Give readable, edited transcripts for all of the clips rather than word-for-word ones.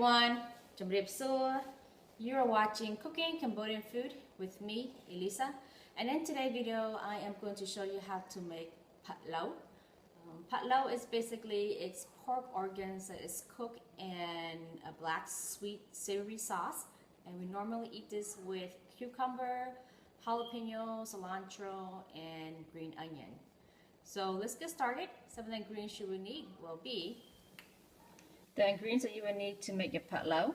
everyone, you are watching Cooking Cambodian Food with me, Elissa. And in today's video, I am going to show you how to make Phak Lov. Phak Lov is basically, it's pork organs that is cooked in a black sweet savory sauce. And we normally eat this with cucumber, jalapeno, cilantro, and green onion. So let's get started. Some of the ingredients you will need will be the ingredients that you will need to make your Phak Lov.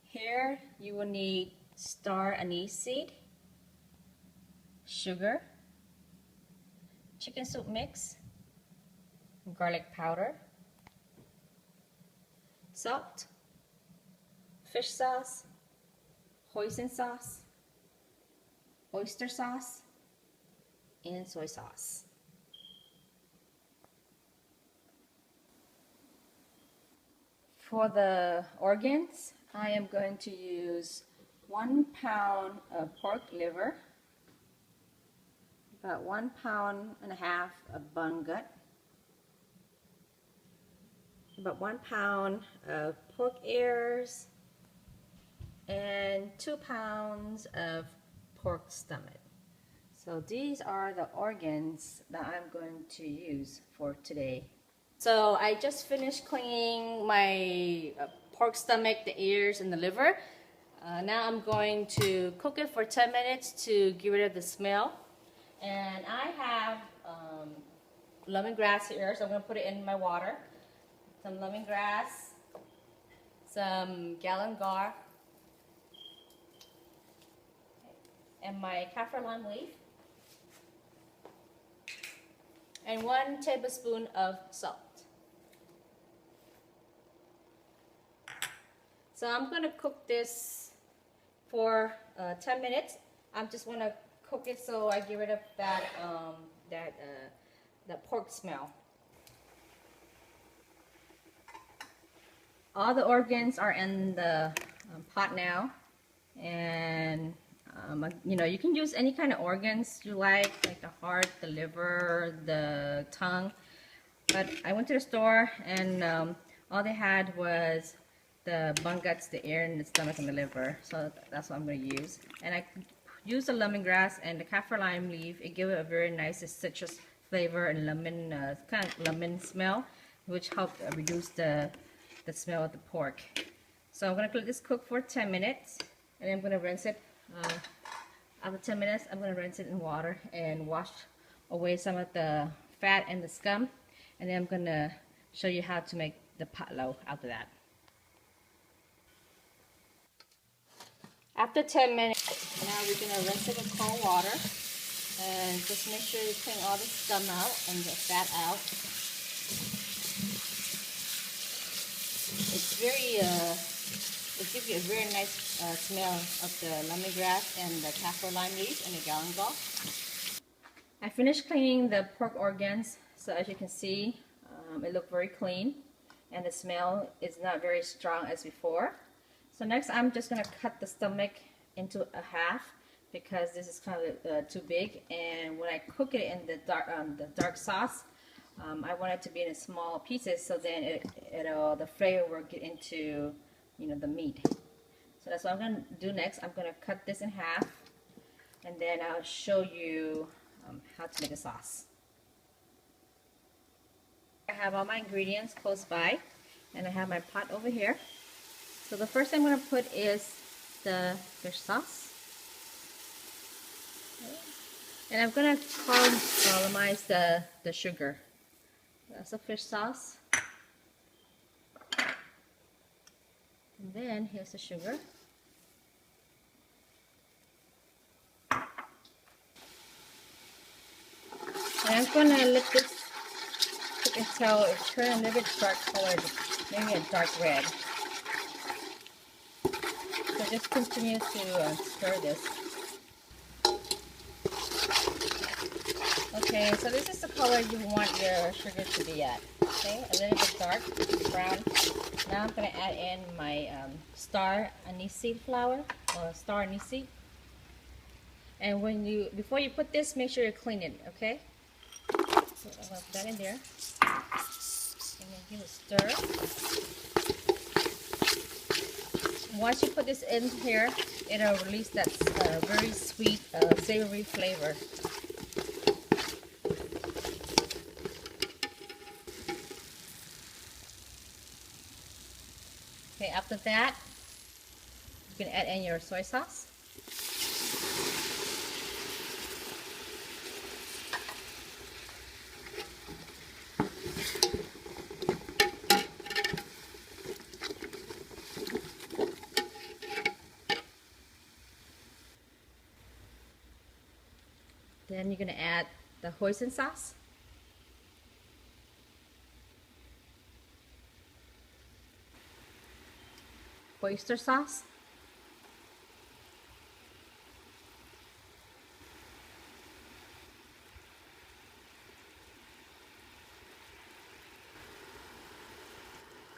Here you will need star aniseed, sugar, chicken soup mix, garlic powder, salt, fish sauce, hoisin sauce, oyster sauce, and soy sauce. For the organs, I am going to use 1 pound of pork liver, about 1.5 pounds of bone gut, about 1 pound of pork ears, and 2 pounds of pork stomach. So these are the organs that I'm going to use for today. So I just finished cleaning my pork stomach, the ears, and the liver. Now I'm going to cook it for 10 minutes to get rid of the smell. And I have lemongrass here, so I'm going to put it in my water. Some lemongrass, some galangal, and my kaffir lime leaf, and 1 tablespoon of salt. So I'm going to cook this for 10 minutes. I'm just want to cook it so I get rid of that pork smell. All the organs are in the pot now, and you know, you can use any kind of organs you like the heart, the liver, the tongue. But I went to the store and all they had was the bone guts, the ear, and the stomach, and the liver. So that's what I'm going to use. And I use the lemongrass and the kaffir lime leaf. It gives it a very nice citrus flavor and lemon, kind of lemon smell, which helps reduce the smell of the pork. So I'm going to let this cook for 10 minutes, and then I'm going to rinse it. After 10 minutes, I'm going to rinse it in water and wash away some of the fat and the scum. And then I'm going to show you how to make the Phak Lov after that. After 10 minutes, now we're going to rinse it with cold water. And just make sure you clean all the scum out and the fat out. It's very, it gives you a very nice smell of the lemongrass and the kaffir lime leaf and the galangal. I finished cleaning the pork organs, so as you can see, it looked very clean, and the smell is not very strong as before. So next, I'm just going to cut the stomach into a half because this is kind of too big. And when I cook it in the dark sauce, I want it to be in small pieces, so then the flavor will get into, you know, the meat. So that's what I'm going to do next. I'm going to cut this in half, and then I'll show you how to make a sauce. I have all my ingredients close by, and I have my pot over here. So the first thing I'm going to put is the fish sauce. And I'm going to caramelize the sugar. That's the fish sauce. And then here's the sugar. And I'm going to let this cook until it turns a little bit dark colored, maybe a dark red. So just continue to stir this. Okay, so this is the color you want your sugar to be at. Okay, a little bit dark, brown. Now I'm going to add in my star aniseed flour, or star aniseed. And before you put this, make sure you clean it, okay? So I'm going to put that in there. And then give it a stir. Once you put this in here, it'll release that very sweet, savory flavor. Okay, after that, you can add in your soy sauce. Then you're going to add the hoisin sauce. Oyster sauce.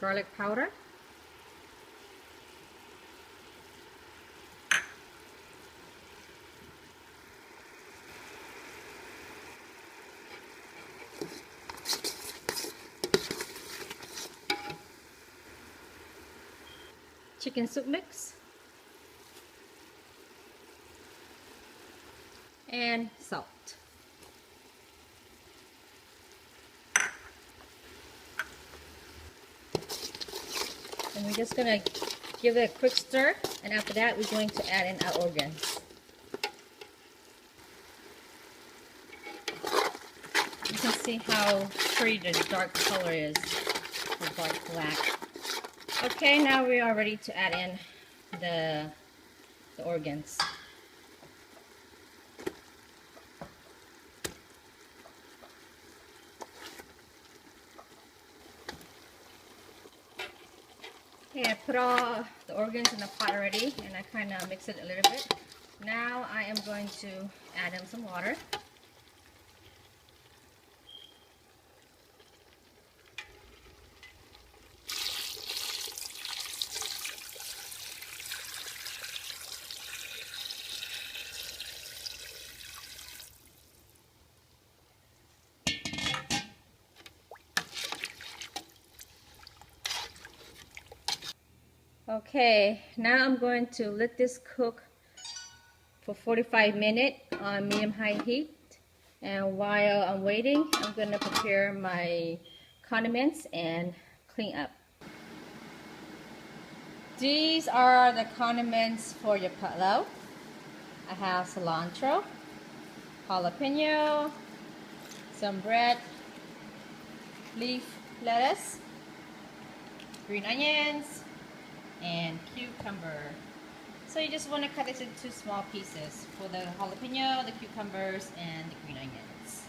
Garlic powder. Chicken soup mix. And salt. And we're just going to give it a quick stir, and after that we're going to add in our organs. You can see how pretty the dark color is, the dark black. Okay, now we are ready to add in the organs. Okay, I put all the organs in the pot already, and I kind of mix it a little bit. Now I am going to add in some water. Okay, now I'm going to let this cook for 45 minutes on medium-high heat. And while I'm waiting, I'm going to prepare my condiments and clean up. These are the condiments for your Phak Lov. I have cilantro, jalapeno, some bread, leaf lettuce, green onions, and cucumber. So you just want to cut this into small pieces for the jalapeno, the cucumbers, and the green onions.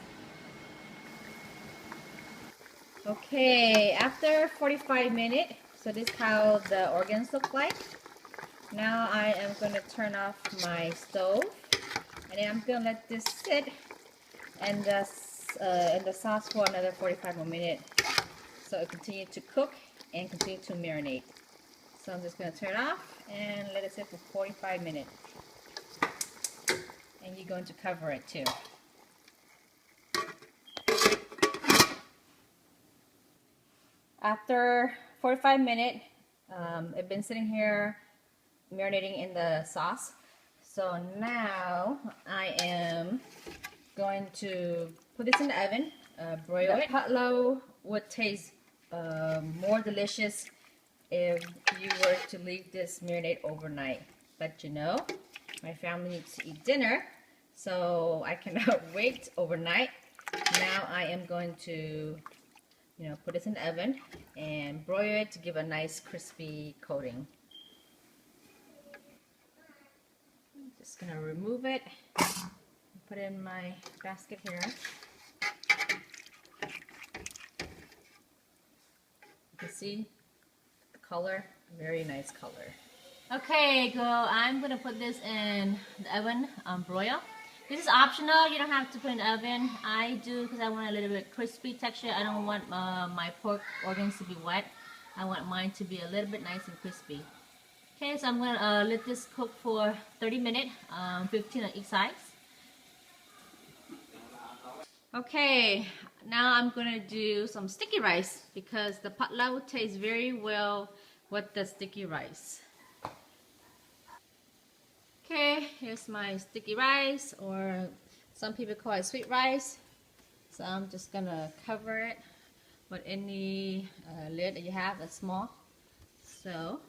Okay, after 45 minutes, so this is how the organs look like. Now I am going to turn off my stove, and then I'm going to let this sit in the sauce for another 45 more minutes, so it continue to cook and continue to marinate. So I'm just going to turn it off and let it sit for 45 minutes. And you're going to cover it too. After 45 minutes, it's been sitting here marinating in the sauce. So now I am going to put this in the oven, broil it. Phak Lov would taste more delicious if you were to leave this marinate overnight. But you know, my family needs to eat dinner, so I cannot wait overnight. Now I am going to, put this in the oven and broil it to give a nice crispy coating. I'm just gonna remove it, put it in my basket here. You can see color, very nice color. Okay, I'm gonna put this in the oven broil. This is optional, you don't have to put in the oven. I do because I want a little bit crispy texture. I don't want my pork organs to be wet. I want mine to be a little bit nice and crispy. Okay, so I'm gonna let this cook for 30 minutes, 15 on each side. Okay, now I'm gonna do some sticky rice because the Phak Lov tastes very well with the sticky rice. Okay, here's my sticky rice, or some people call it sweet rice. So I'm just gonna cover it with any lid that you have that's small. So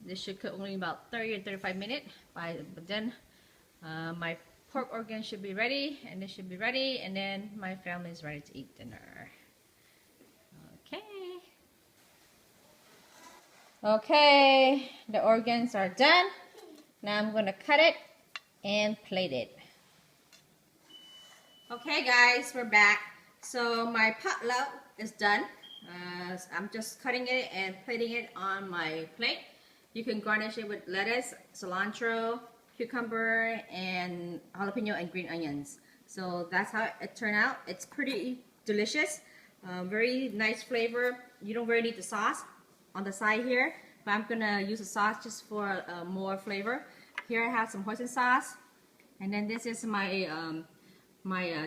this should cook only about 30 or 35 minutes. But then my pork organ should be ready, and this should be ready, and then my family is ready to eat dinner. Okay. Okay, the organs are done. Now I'm gonna cut it and plate it. Okay guys, we're back. So my Phak Lov is done. I'm just cutting it and plating it on my plate. You can garnish it with lettuce, cilantro, cucumber, and jalapeno and green onions. So that's how it turned out. It's pretty delicious. Very nice flavor. You don't really need the sauce on the side here, but I'm gonna use the sauce just for more flavor. Here I have some hoisin sauce, and then this is my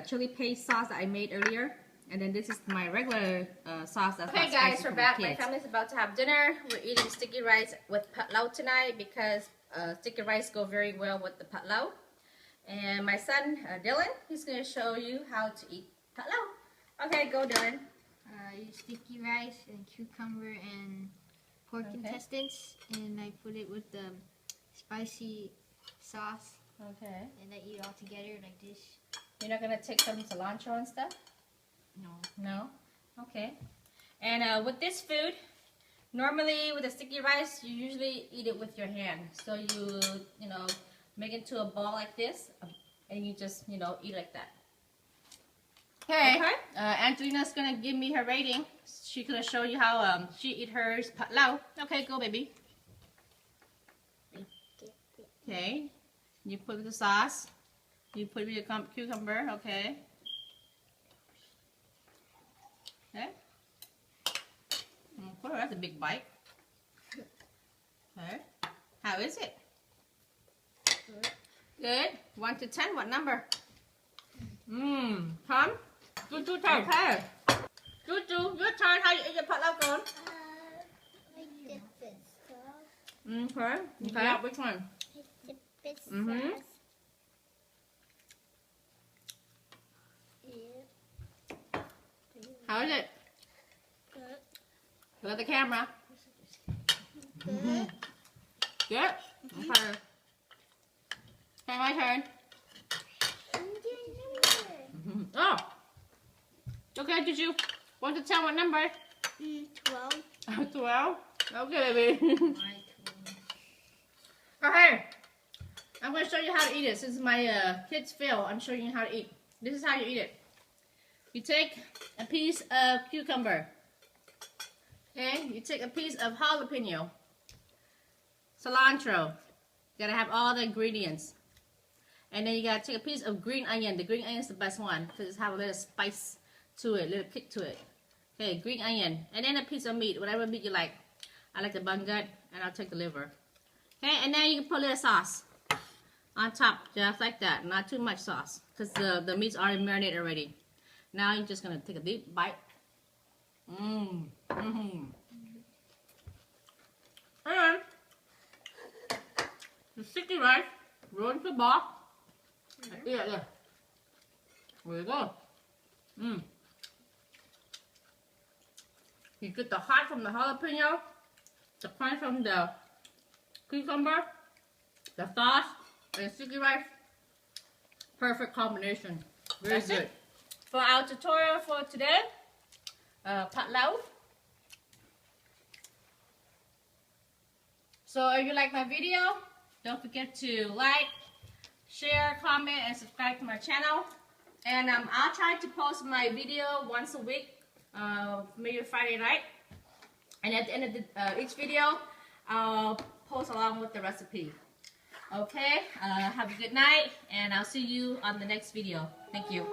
chili paste sauce that I made earlier, and then this is my regular sauce that's okay guys, we're back. My family's about to have dinner. We're eating sticky rice with Phak Lov tonight because sticky rice go very well with the Phak Lov. And my son Dylan, he's going to show you how to eat Phak Lov. Okay, go Dylan. Use sticky rice and cucumber and pork intestines, and I put it with the spicy sauce. Okay. And I eat it all together like this. You're not going to take some cilantro and stuff? No. No? Okay. And with this food, normally with the sticky rice, you usually eat it with your hand. So you know, make it to a ball like this, and you just, eat like that. Okay. Angelina's gonna give me her rating. She's gonna show you how she eat hers Phak Lov. Okay, go baby. Okay. You put the sauce. You put your cucumber. Okay. Okay. Oh, that's a big bite. Okay. How is it? Good. Good. 1 to 10. What number? Tom? Juju turn. Okay. Juju, your turn. How you eat your Phak Lov gone? Like dip it sauce. Okay. Okay. Which one? Dip it sauce. Yeah. How is it? Good. Look at the camera. Good. Good. Okay. Okay, my turn. Oh. Okay, did you want to tell what number? 12. 12? Okay, baby. My 12. Okay. I'm going to show you how to eat it. Since my kids fail, I'm showing you how to eat. This is how you eat it. You take a piece of cucumber. Okay, you take a piece of jalapeno. Cilantro. You gotta have all the ingredients. And then you gotta take a piece of green onion. The green onion is the best one because it has a little spice to it, a little kick to it. Okay, green onion. And then a piece of meat, whatever meat you like. I like the bun gut, and I'll take the liver. Okay, and then you can put a little sauce on top, just like that. Not too much sauce because the meat's already marinated already. Now you're just gonna take a deep bite. And the sticky rice, roll into the ball. Yeah. There you go. You get the hot from the jalapeno, the crunch from the cucumber, the sauce, and the sticky rice. Perfect combination. Very good. For our tutorial for today, Phak Lov. So if you like my video, don't forget to like, share, comment, and subscribe to my channel. And I'll try to post my video once a week, maybe Friday night. And at the end of each video, I'll post along with the recipe. Okay, have a good night, and I'll see you on the next video. Thank you.